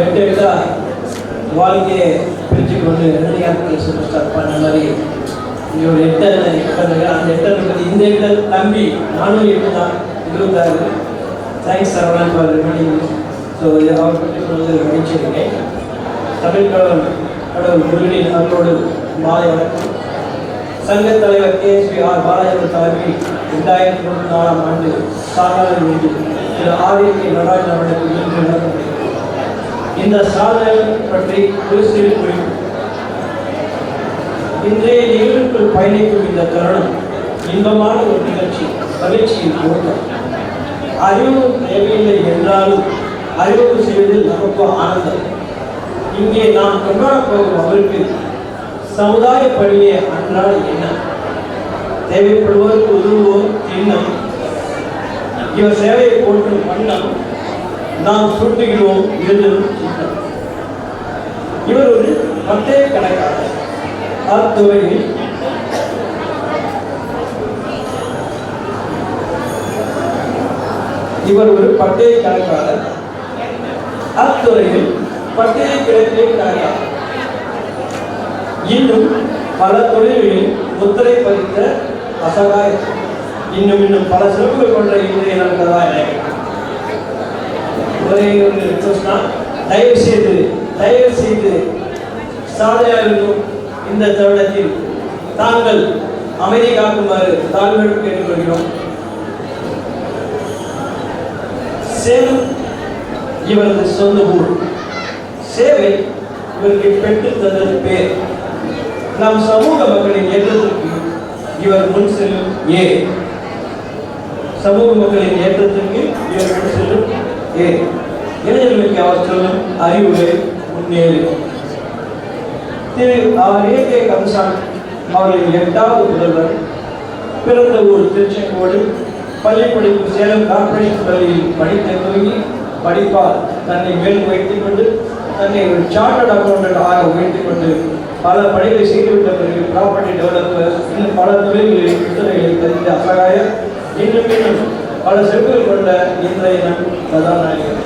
எட்டு எட்டா வாழ்க்கையை பிரித்து கொண்டு ரஜினிகாந்த் சூப்பர் ஸ்டார் பண்ண மாதிரி இங்கே ஒரு எட்டை அந்த எட்டை இந்த எட்டை தம்பி நானும் எட்டு தான் 26. Thanks Saravanan for reminding. So இதை அவர் பற்றி சொல்வது மகிழ்ச்சியிருக்கேன். தமிழ் கடவுள் முருகனின் அவர்களோடு மாலை வணக்கம். சங்கத் தலைவர் KSP.R. பாலாஜி தலைமையில் 2024ஆம் ஆண்டு சாதனை வேண்டி திரு ஆதித்ய நடராஜன் அவர்களுக்கு இன்று நடத்தப்படுகிறது. இந்த சாதனை பற்றி குறிப்பிட்டு குறிப்பு. இன்றைய நிகழ்வுக்குள் பயணிக்கும் இந்த தருணம் இன்பமான ஒரு நிகழ்ச்சி, மகிழ்ச்சியின் கூட்டம். அறிவு தேவையில்லை என்றாலும் அறிவு செய்வதில் நமக்கு ஆனந்தம். இங்கே நாம் கொண்டாடப் போகும் அவருக்கு சமுதாய பணியே அன்றாட எண்ணம். தேவைப்படுவோருக்கு உதவுவோர் எண்ணம். இவர் சேவையை போற்றும் வண்ணம் நாம் சுட்டுகிறோம் எழுதும் சின்னம். இவர் ஒரு பட்டய கணக்காளர். அத்துறையில் இவர் ஒரு பட்டய கணக்காளர். அத்துறையில் பட்டய கிழக்கை கணக்காளர். இன்னும் பல தொழில்களில் முத்திரை பதித்த அசகாய இன்னும் பல சிறப்புகள் கொண்ட இன்றைய நடந்ததா எனக்கு ஒரே ஒரு ரிக்வெஸ்ட் தான், தயவு செய்து சாதனையாளர்களும் இந்த தருணத்தில் தாங்கள் அமைதி காக்குமாறு தாழ்வோடு கேட்டுக்கொள்கிறோம். சேலம் இவரது சொந்த ஊர். சேவை இவருக்கு பெற்று தந்தது பேர். நம் சமூக மக்களின் ஏற்றத்திற்கு இவர் முன் செல்லும் சமூக மக்களின் ஏற்றத்திற்கு இவர் முன் செல்லும் இளைஞர்களுக்கு அவர் சொல்லும் அறிவுரை முன்னேறு. திரு A.K. கந்தசாமி அவர்களின் 8வது முதல்வர். பிறந்த ஊர் திருச்செங்கோடு. பள்ளி படிப்பு சேலம் கார்பரேஷன் பள்ளியில் படித்த துவங்கி படிப்பால் தன்னை மேலும் வைத்துக் கொண்டு தன்னை ஒரு சார்ட்டர்ட் அக்கௌண்டன்ட் ஆக உயர்த்திக் கொண்டு பல பணிகளை செய்துவிட்ட பிறகு ப்ராப்பர்ட்டி டெவலப்பர் இன்னும் பல தொழில்களில் புத்தகங்களை தெரிந்த அசகாய இன்னும் பல சிறப்புகள் கொண்ட இன்றைய கதாநாயகர்.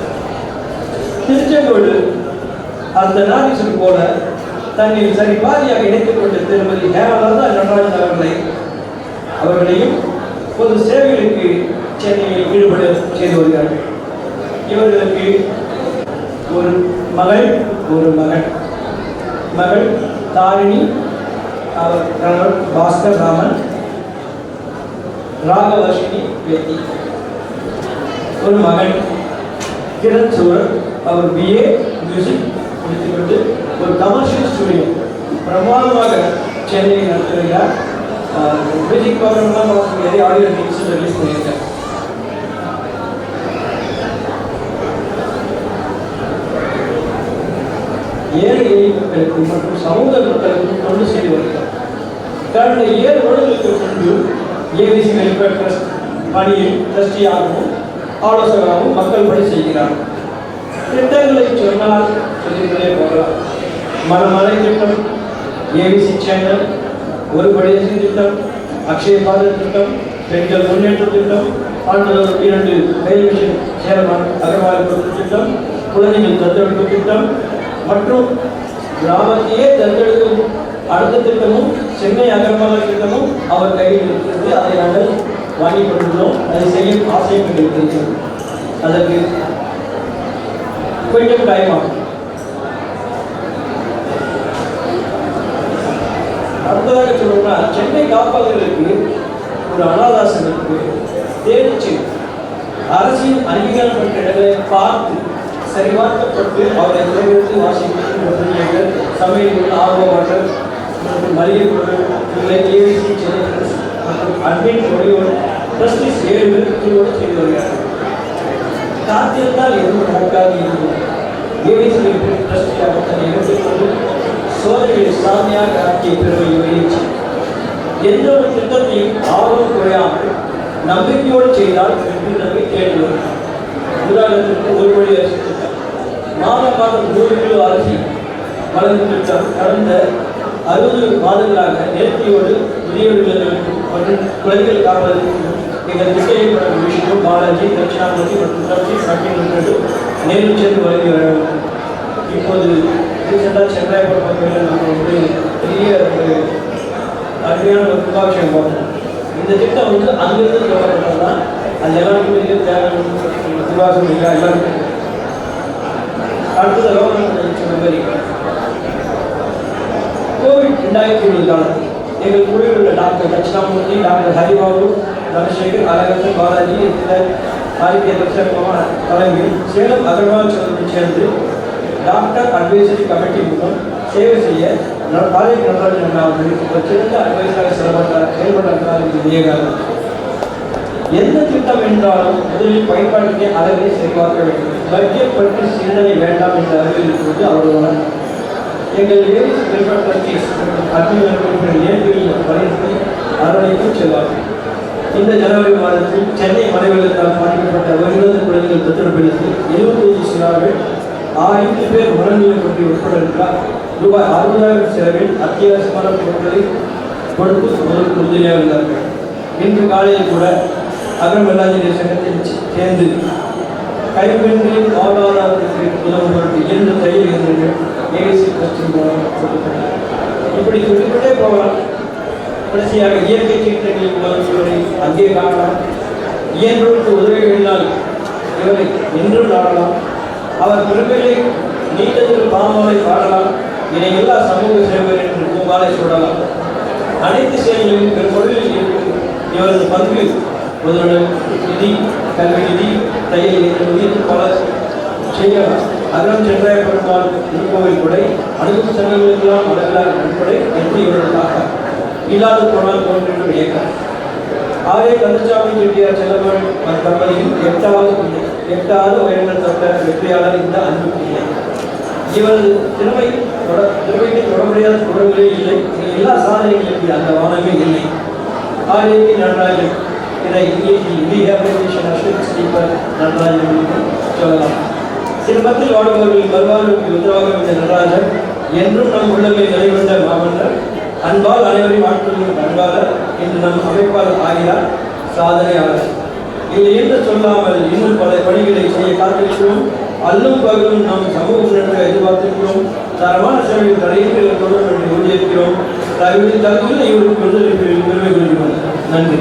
திருச்செங்கோடு அந்த நாகேஸ்வரர் போல தன்னில் சரி பாதியாக இணைத்துக் கொண்டு திருமதி ஹேமலதா நடராஜன் அவர்களையும் பொது சேவைகளுக்கு சென்னையில் ஈடுபட செய்து வருகிறார்கள். இவர்களுக்கு ஒரு மகள் ஒரு மகள் தாரிணி, அவர் கணவர் பாஸ்கர் ராமன், ராகவர்ஷினி பேத்தி. ஒரு மகன் கிரண் சூரன், அவர் BA மியூசிக் முடித்துக்கொண்டு ஒரு கமர்ஷியல் ஸ்டுடியோ பிரமாதமாக சென்னையில் நடத்துகிறார். மியூசிக் ப்ரோக்ராம்லாம் நிறைய ஆடியோ மிக்ஸ் ரிலீஸ் பண்ணியிருக்கார். ஏழை எளிய மக்களுக்கு மற்றும் சமூக மக்களுக்கு தொண்டு செய்து வருகிறார். கடந்த 7 வருடங்களுக்கு முன்பு ABC வெல்ஃபேர் ட்ரஸ்ட் பணியில் ட்ரஸ்டியாகவும் ஆலோசகராகவும் மக்கள் பணி செய்கிறார். திட்டங்களை சொன்னால் சொல்லிக்கொண்டே போகலாம். மனமலை திட்டம், ABC சேனல், ஒரு படிதேசி திட்டம், அக்ஷய பாரத் திட்டம், பெண்கள் முன்னேற்ற திட்டம், ஆண்டுதோறும் 2 ரயில்வே சேலம் அகர்வால் திட்டம், குழந்தைகள் தத்தெடுப்பு திட்டம் மற்றும் கிராமத்தையே தத்தெடுக்கும் அடுத்த திட்டமும் சென்னை அகர்வால் திட்டமும் அவர் கையில் இருக்கிறது. அதை நாங்கள் வாங்கி கொண்டுள்ளோம். அதை செய்யும் ஆசையும் இருக்கிறது. அதற்கு கொஞ்சம் டைம் ஆகும். அடுத்ததாக சொல்லணும்னா, சென்னை காப்பாளர்களுக்கு ஒரு அனாதாசனுக்கு தேர்ச்சி அரசின் அங்கீகாரம் பெற்ற இடங்களை பார்த்து சரிபார்க்கப்பட்டு அவரை தேர்ந்தெடுத்து வாசிப்பு சமையல் ஆர்வமாற்றல் மற்றும் மளிகை பொருள் ABC சென்னை மற்றும் அன்பின் மொழியோடு ட்ரஸ்டிஸ் 7 பேர் செய்து வருகிறார்கள். காத்திருந்தால் எதுவும் நடக்காது என்று ABC ட்ரஸ்டியாக தன்னை எடுத்துக்கொண்டு சோதனைகளை சாதனையாக ஆக்கிய பெருமை முயற்சி. எந்த ஒரு திட்டத்தையும் ஆர்வம் குறையாமல் நம்பிக்கையோடு செய்தால் வெற்றி நம்பி தேடி வரும். உதாரணத்திற்கு ஒரு வழி அரிசி திட்டம், மாதம் 100 கிலோ அரிசி வழங்கும் திட்டம் கடந்த 60 மாதங்களாக நேர்த்தியோடு முதியவர்களுக்கு மற்றும் குழந்தைகள் காப்பதற்கு எங்கள் திட்டம் விஷயம் பாலாஜி, தட்சிணாமூர்த்தி மற்றும் நேரில் சென்று வழங்கி வர சென்றாயப்பட்ட மக்கள் நம்ம வந்து பெரிய ஒரு அருமையான ஒரு கும்பாபிஷேகம் பார்க்கணும். இந்த திட்டம் வந்து அங்கிருந்து தொடங்கப்பட்டது தான். அது எல்லாருக்கும் பெரிய தேவையான விசுவாசம் இல்லை எல்லாருக்கும். அடுத்தது சொன்ன மாதிரி கோவிட் 2020 காலத்தில் எங்கள் குழுவில் உள்ள டாக்டர் தட்சிணாமூர்த்தி, டாக்டர் ஹரிபாபு, தனசேகர், அழகன், பாலாஜி, ஆதித்ய தட்சகுமா தலைமையில் சேலம் அகர்வால் சங்கத்தைச் சேர்ந்து டாக்டர் அட்வைசரி கமிட்டி மூலம் சேவை செய்ய காலேஜ் நடராஜன் அவர்கள் ஒரு சிறந்த அட்வைசராக செயல்பட்டார். எந்த திட்டம் என்றாலும் முதலில் பயன்பாட்டினை அளவை சரிபார்க்க வேண்டும். பட்ஜெட் பற்றி சிந்தனை வேண்டாம் என்ற அறிவில் இருப்பது அவர்கள் எங்கள் லேடிஸ் வெல்ஃபேர் ட்ரஸ்டீஸ் வலியுறுத்தி அரவணைக்கும் செல்வார்கள். இந்த ஜனவரி மாதத்தில் சென்னை மழை வெள்ளத்தால் பாதிக்கப்பட்ட வருகிறது குழந்தைகள் தத்தெடுப்பதற்கு 75 சிறார்கள் 1000 பேர் உடல்நிலை பற்றி உட்பட ரூபாய் 60,000 செலவில் அத்தியாவசியமான பொருட்களை கொடுத்து முதல் உறுதியாக இருந்தார்கள். இன்று காலையில் கூட அகர்வல்லாஜி சங்கத்தில் சேர்ந்து கைப்பெண்களின் வாழ்வாதாரத்திற்கு உதவும் பொருட்டு 2 தையல் இயந்திரங்கள் ஏசி ட்ரஸ்டின் மூலம் கொடுக்கப்பட்டன. இப்படி சொல்லிக்கொண்டே போகலாம். கடைசியாக இயற்கை சீற்றங்களின் மூலம் இவரை அங்கே காணலாம். இயன்றோருக்கு உதவி வேண்டால் இவரை என்றும் நாடலாம். அவர் பிறப்பிலே நீண்டதில் பாமாலை பாடலாம். இதை எல்லா சமூக சேவர் என்று பூமாலை சொல்லலாம். அனைத்து செயல்களிலும் பெரும்பொருளில் இருக்கும் இவரது பங்கு முதலுடன் நிதி, கல்வி நிதி, தையல் இயற்கை பல செய்யலாம். அகரம் சென்றாயப்பட்டால் திருக்கோவில் கொடை அணுகும் சங்கங்களுக்கெல்லாம் மடங்களாக நன்கொடை என்று இவர்களுக்காக இல்லாத போனால் தோன்றும் இயக்கம். ஆரே கந்தசாமி செட்டியார் செல்லவன் தம்பதியின் 8வது உயர்ந்த தொட்ட வெற்றியாளர் இந்த அன்பு பிள்ளை. இவரது திறமைக்கு தொடர்புடைய தொடர்புகளே இல்லை. எல்லா சாதனைகளுக்கு அந்த வானமே இல்லை. ஆரேக்கு நடராஜன் இதை ரீஹாபிலிட்டேஷன் அஷூரன்ஸ் கீப்பர் நடராஜன் சொல்லலாம். சிறுமத்தில் வாழ்பவர்களின் வருவாருக்கு உத்தரவாக இந்த நடராஜன் என்றும் நம் உள்ளங்களில் நிறைவந்த மாமன்னர், அன்பால் அனைவரையும் ஆட்கொள்ளும் அன்பாளர், இன்று நம் அமைப்பாளர் ஆகிறார், சாதனையாளர். இல்லை என்று சொல்லாமல் இன்னும் பல பணிகளை செய்ய காத்திருக்கிறோம். அல்லும் பகலும் நாம் சமூக முன்னேற்ற எதிர்பார்த்திருக்கிறோம். தரமான சேவையில் தடையின்றி தொடரும் என்று உறுதியேற்கிறோம். தகுதியில் இவருக்கு விருது பெருமை கொள்கிறோம். நன்றி.